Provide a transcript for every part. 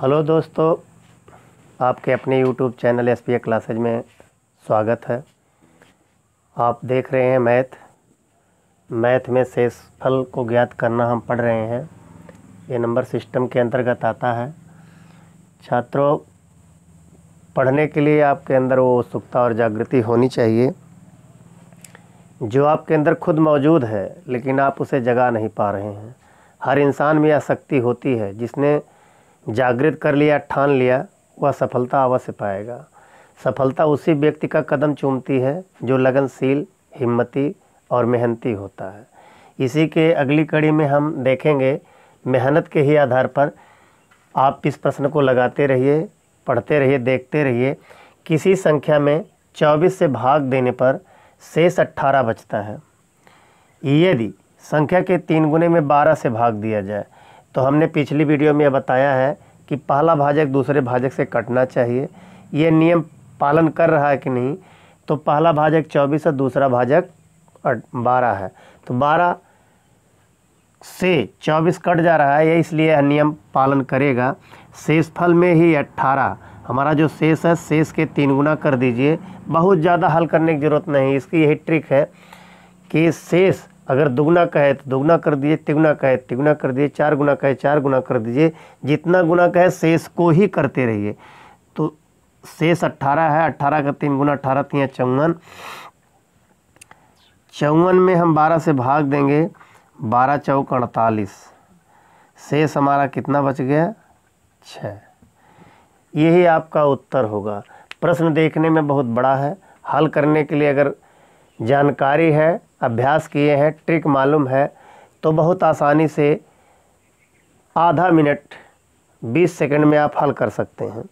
Hello दोस्तों, आपके अपने यूट्यूब चैनल एसपीए क्लासेज में स्वागत है। आप देख रहे हैं मैथ में शेषफल को ज्ञात करना हम पढ़ रहे हैं। ये नंबर सिस्टम के अंतर्गत आता है। छात्रों, पढ़ने के लिए आपके अंदर वो उत्सुकता और जागृति होनी चाहिए जो आपके अंदर खुद मौजूद है, लेकिन आप उसे जगा नहीं पा रहे हैं। हर इंसान में यह शक्ति होती है। जिसने जागृत कर लिया, ठान लिया, वह सफलता अवश्य पाएगा। सफलता उसी व्यक्ति का कदम चूमती है जो लगनशील, हिम्मती और मेहनती होता है। इसी के अगली कड़ी में हम देखेंगे, मेहनत के ही आधार पर आप इस प्रश्न को लगाते रहिए, पढ़ते रहिए, देखते रहिए। किसी संख्या में 24 से भाग देने पर शेष 18 बचता है। यदि संख्या के 3 गुने में 12 से भाग दिया जाए तो हमने पिछली वीडियो में यह बताया है कि पहला भाजक दूसरे भाजक से कटना चाहिए। ये नियम पालन कर रहा है कि नहीं? तो पहला भाजक 24 है, दूसरा भाजक 12 है, तो 12 से 24 कट जा रहा है। ये इसलिए यह नियम पालन करेगा। शेषफल में ही 18 हमारा जो शेष है, शेष के 3 गुना कर दीजिए। बहुत ज़्यादा हल करने की ज़रूरत नहीं। इसकी यही ट्रिक है कि शेष अगर दुगुना कहे तो दुगुना कर दीजिए, तिगुना कहे तिगुना कर दीजिए, 4 गुना कहे 4 गुना कर दीजिए। जितना गुना कहे शेष को ही करते रहिए। तो शेष 18 है, 18 का 3 गुना 18 3 54। 54 में हम 12 से भाग देंगे, 12 चौक 48। शेष हमारा कितना बच गया? 6। यही आपका उत्तर होगा। प्रश्न देखने में बहुत बड़ा है। हल करने के लिए अगर जानकारी है, अभ्यास किए हैं, ट्रिक मालूम है, तो बहुत आसानी से आधा मिनट 20 सेकंड में आप हल कर सकते हैं।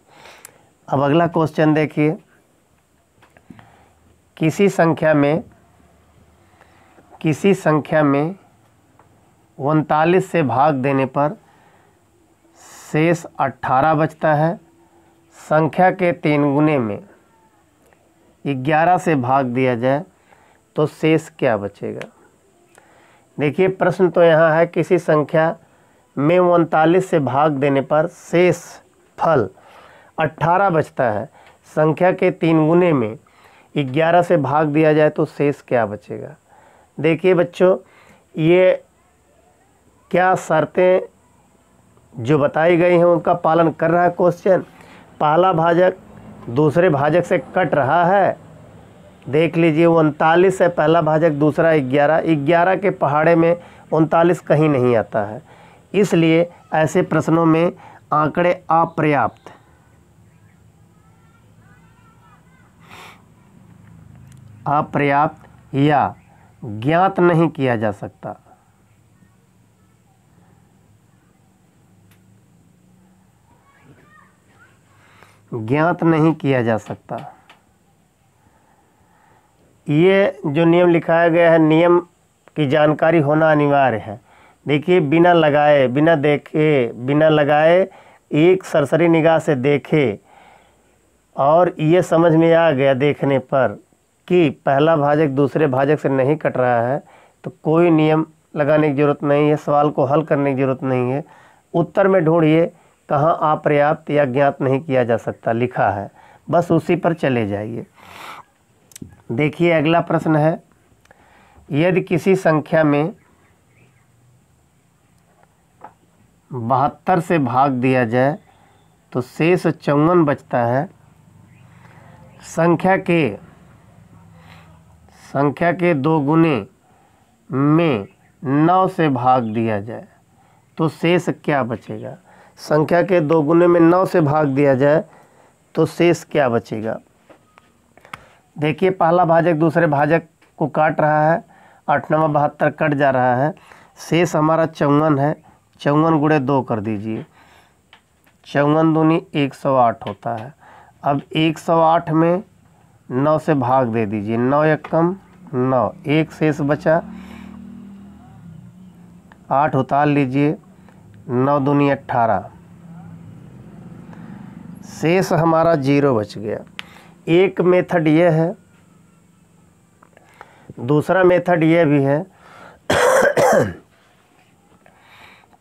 अब अगला क्वेश्चन देखिए। किसी संख्या में 39 से भाग देने पर शेष 18 बचता है। संख्या के 3 गुने में 11 से भाग दिया जाए तो शेष क्या बचेगा? देखिए, प्रश्न तो यहाँ है किसी संख्या में 39 से भाग देने पर शेष फल 18 बचता है। संख्या के 3 गुने में 11 से भाग दिया जाए तो शेष क्या बचेगा? देखिए बच्चों, ये क्या शर्तें जो बताई गई हैं उनका पालन कर रहा है क्वेश्चन। पहला भाजक दूसरे भाजक से कट रहा है। देख लीजिए, 39 है पहला भाजक, दूसरा 11। 11 के पहाड़े में 39 कहीं नहीं आता है। इसलिए ऐसे प्रश्नों में आंकड़े अपर्याप्त या ज्ञात नहीं किया जा सकता। ज्ञात नहीं किया जा सकता। ये जो नियम लिखाया गया है, नियम की जानकारी होना अनिवार्य है। देखिए, बिना लगाए, बिना देखे, बिना लगाए एक सरसरी निगाह से देखे और ये समझ में आ गया देखने पर कि पहला भाजक दूसरे भाजक से नहीं कट रहा है, तो कोई नियम लगाने की ज़रूरत नहीं है, सवाल को हल करने की ज़रूरत नहीं है। उत्तर में ढूंढिए कहाँ अपर्याप्त या ज्ञात नहीं किया जा सकता लिखा है, बस उसी पर चले जाइए। देखिए, अगला प्रश्न है, यदि किसी संख्या में 72 से भाग दिया जाए तो शेष 54 बचता है। संख्या के 2 गुने में 9 से भाग दिया जाए तो शेष क्या बचेगा? संख्या के 2 गुने में 9 से भाग दिया जाए तो शेष क्या बचेगा? देखिए, पहला भाजक दूसरे भाजक को काट रहा है, 8 9 72 कट जा रहा है। शेष हमारा 54 है। 54 गुणे 2 कर दीजिए, 54 दूनी 108 होता है। अब 108 में 9 से भाग दे दीजिए, 9 एक कम 9, एक शेष बचा, 8 उतार लीजिए, 9 दूनी 18। शेष हमारा 0 बच गया। एक मेथड ये है, दूसरा मेथड ये भी है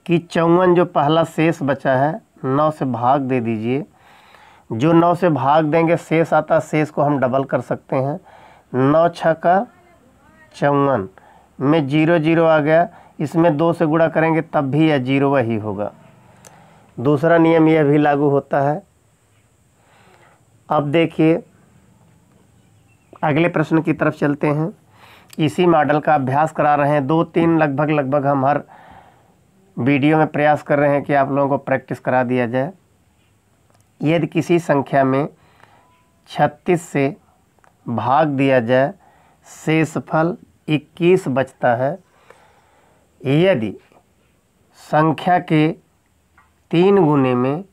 कि 54 जो पहला शेष बचा है 9 से भाग दे दीजिए। जो 9 से भाग देंगे शेष आता, शेष को हम डबल कर सकते हैं। 9 छक्का 54 में 0 0 आ गया, इसमें 2 से गुणा करेंगे तब भी यह 0 वही होगा। दूसरा नियम यह भी लागू होता है। अब देखिए अगले प्रश्न की तरफ चलते हैं। इसी मॉडल का अभ्यास करा रहे हैं, 2-3 लगभग हम हर वीडियो में प्रयास कर रहे हैं कि आप लोगों को प्रैक्टिस करा दिया जाए। यदि किसी संख्या में 36 से भाग दिया जाए, शेषफल 21 बचता है। यदि संख्या के 3 गुने में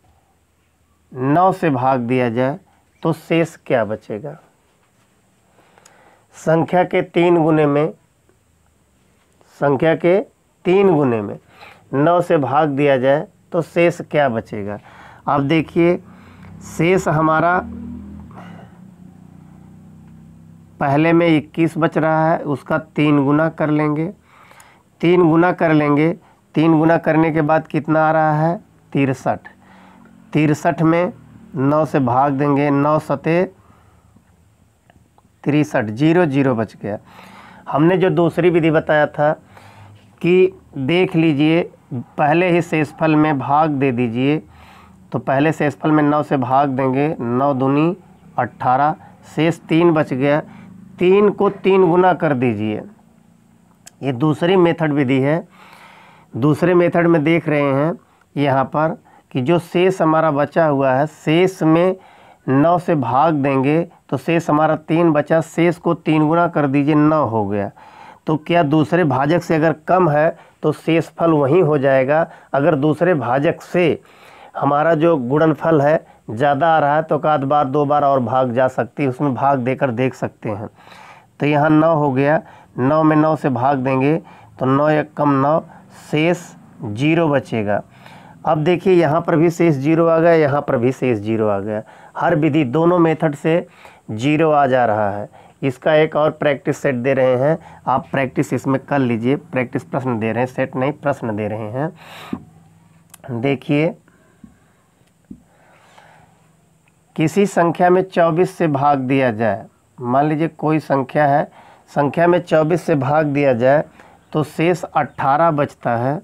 9 से भाग दिया जाए तो शेष क्या बचेगा? संख्या के 3 गुने में 9 से भाग दिया जाए तो शेष क्या बचेगा? अब देखिए शेष हमारा पहले में 21 बच रहा है, उसका 3 गुना कर लेंगे। 3 गुना कर लेंगे, 3 गुना करने के बाद कितना आ रहा है? 63। 63 में 9 से भाग देंगे, 9 सते 63, 0 0 बच गया। हमने जो दूसरी विधि बताया था कि देख लीजिए पहले ही शेषफल में भाग दे दीजिए, तो पहले शेषफल में 9 से भाग देंगे, 9 दूनी 18, शेष 3 बच गया। 3 को 3 गुना कर दीजिए। ये दूसरी मेथड विधि है। दूसरे मेथड में देख रहे हैं यहाँ पर कि जो शेष हमारा बचा हुआ है, शेष में 9 से भाग देंगे तो शेष हमारा 3 बचा, शेष को 3 गुना कर दीजिए, 9 हो गया। तो क्या दूसरे भाजक से अगर कम है तो शेषफल वहीं हो जाएगा। अगर दूसरे भाजक से हमारा जो गुणनफल है ज़्यादा आ रहा है तो 1 बार 2 बार और भाग जा सकती है, उसमें भाग देकर देख सकते हैं। तो यहाँ 9 हो गया, 9 में 9 से भाग देंगे तो 9 1 कम 9, शेष 0 बचेगा। अब देखिए यहाँ पर भी शेष 0 आ गया, यहाँ पर भी शेष 0 आ गया। हर विधि दोनों मेथड से 0 आ जा रहा है। इसका एक और प्रैक्टिस सेट दे रहे हैं, आप प्रैक्टिस इसमें कर लीजिए। प्रैक्टिस प्रश्न दे रहे हैं, सेट नहीं प्रश्न दे रहे हैं। देखिए किसी संख्या में 24 से भाग दिया जाए, मान लीजिए कोई संख्या है, संख्या में 24 से भाग दिया जाए तो शेष 18 बचता है।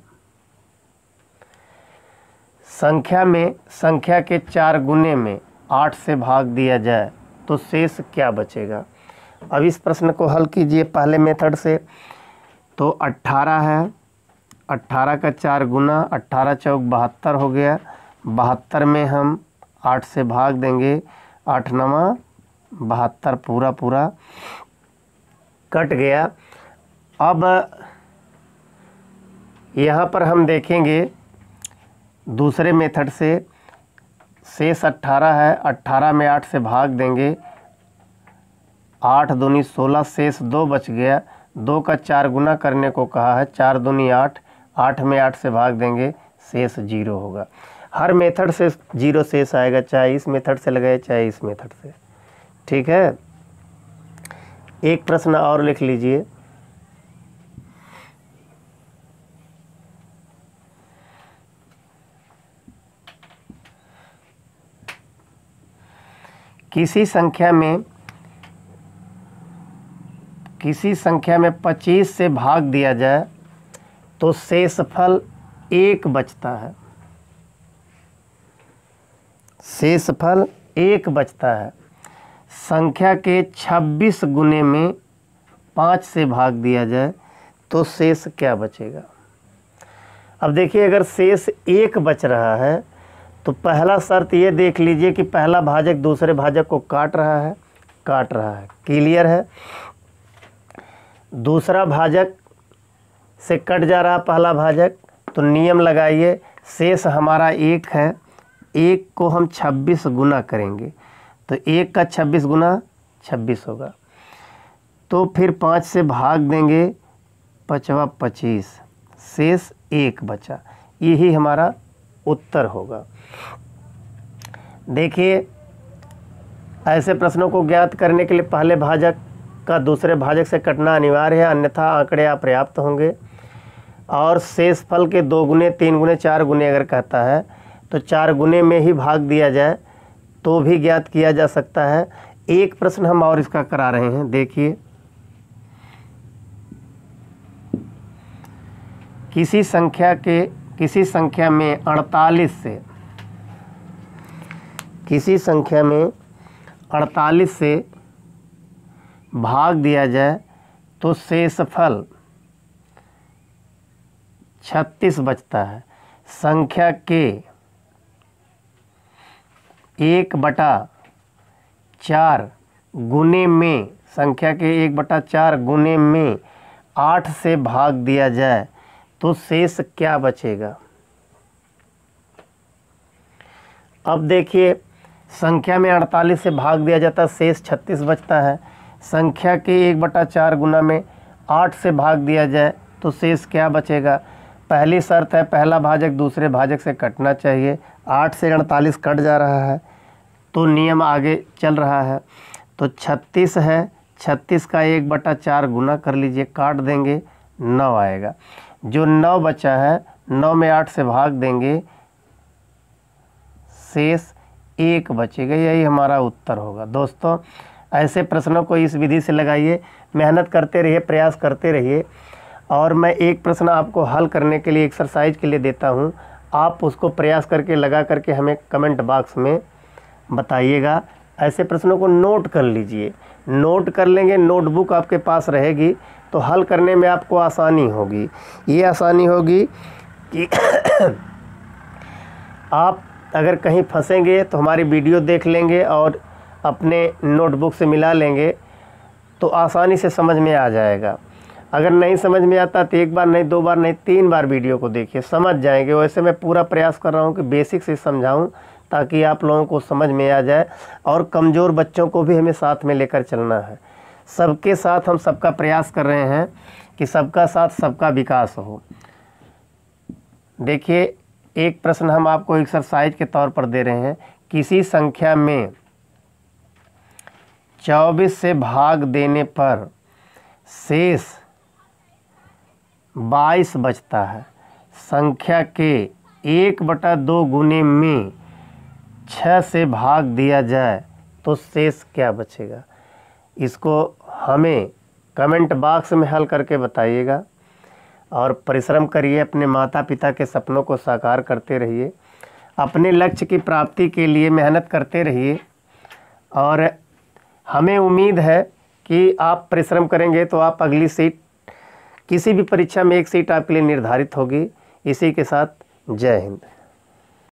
संख्या के 4 गुने में 8 से भाग दिया जाए तो शेष क्या बचेगा? अब इस प्रश्न को हल कीजिए पहले मेथड से। तो 18 है, 18 का 4 गुना, 18 चौक 72 हो गया। 72 में हम 8 से भाग देंगे, 8 नवा 72, पूरा कट गया। अब यहाँ पर हम देखेंगे दूसरे मेथड से, शेष 18 है, 18 में 8 से भाग देंगे, 8 दूनी 16, शेष 2 बच गया। 2 का 4 गुना करने को कहा है, 4 दूनी 8, 8 में 8 से भाग देंगे, शेष 0 होगा। हर मेथड से 0 शेष आएगा, चाहे इस मेथड से लगाए चाहे इस मेथड से। ठीक है, एक प्रश्न और लिख लीजिए। किसी संख्या में 25 से भाग दिया जाए तो शेषफल 1 बचता है। शेषफल 1 बचता है। संख्या के 26 गुने में 5 से भाग दिया जाए तो शेष क्या बचेगा? अब देखिए अगर शेष 1 बच रहा है तो पहला शर्त ये देख लीजिए कि पहला भाजक दूसरे भाजक को काट रहा है, क्लियर है। दूसरा भाजक से कट जा रहा पहला भाजक, तो नियम लगाइए, शेष हमारा 1 है, 1 को हम 26 गुना करेंगे तो 1 का 26 गुना 26 होगा। तो फिर 5 से भाग देंगे, 5 25, शेष 1 बचा। यही हमारा उत्तर होगा। देखिए ऐसे प्रश्नों को ज्ञात करने के लिए पहले भाजक का दूसरे भाजक से कटना अनिवार्य है, अन्यथा आंकड़े अपर्याप्त होंगे। और शेषफल के 2 गुने 3 गुने 4 गुने अगर कहता है तो 4 गुने में ही भाग दिया जाए तो भी ज्ञात किया जा सकता है। एक प्रश्न हम और इसका करा रहे हैं, देखिए। किसी संख्या में 48 से भाग दिया जाए तो शेषफल 36 बचता है। संख्या के 1/4 गुने में, संख्या के 1/4 गुने में 8 से भाग दिया जाए तो शेष क्या बचेगा। अब देखिए, संख्या में 48 से भाग दिया जाता है, शेष 36 बचता है। संख्या के 1/4 गुना में 8 से भाग दिया जाए तो शेष क्या बचेगा। पहली शर्त है पहला भाजक दूसरे भाजक से कटना चाहिए। 8 से 48 कट जा रहा है तो नियम आगे चल रहा है। तो 36 है, 36 का 1/4 गुना कर लीजिए, काट देंगे 9 आएगा। जो 9 बचा है 9 में 8 से भाग देंगे, शेष 1 बचेगा। यही हमारा उत्तर होगा। दोस्तों, ऐसे प्रश्नों को इस विधि से लगाइए, मेहनत करते रहिए, प्रयास करते रहिए। और मैं एक प्रश्न आपको हल करने के लिए एक्सरसाइज के लिए देता हूं, आप उसको प्रयास करके लगा करके हमें कमेंट बॉक्स में बताइएगा। ऐसे प्रश्नों को नोट कर लीजिए, नोट कर लेंगे, नोटबुक आपके पास रहेगी तो हल करने में आपको आसानी होगी। ये आसानी होगी कि आप अगर कहीं फंसेंगे तो हमारी वीडियो देख लेंगे और अपने नोटबुक से मिला लेंगे तो आसानी से समझ में आ जाएगा। अगर नहीं समझ में आता तो 1 बार नहीं, 2 बार नहीं, 3 बार वीडियो को देखिए, समझ जाएंगे। वैसे मैं पूरा प्रयास कर रहा हूँ कि बेसिक से समझाऊँ ताकि आप लोगों को समझ में आ जाए। और कमज़ोर बच्चों को भी हमें साथ में लेकर चलना है। सबके साथ हम सबका प्रयास कर रहे हैं कि सबका साथ सबका विकास हो। देखिए, एक प्रश्न हम आपको एक्सरसाइज के तौर पर दे रहे हैं। किसी संख्या में 24 से भाग देने पर शेष 22 बचता है। संख्या के 1/2 गुने में 6 से भाग दिया जाए तो शेष क्या बचेगा। इसको हमें कमेंट बॉक्स में हल करके बताइएगा और परिश्रम करिए, अपने माता पिता के सपनों को साकार करते रहिए, अपने लक्ष्य की प्राप्ति के लिए मेहनत करते रहिए। और हमें उम्मीद है कि आप परिश्रम करेंगे तो आप अगली सीट, किसी भी परीक्षा में एक सीट आपके लिए निर्धारित होगी। इसी के साथ जय हिंद।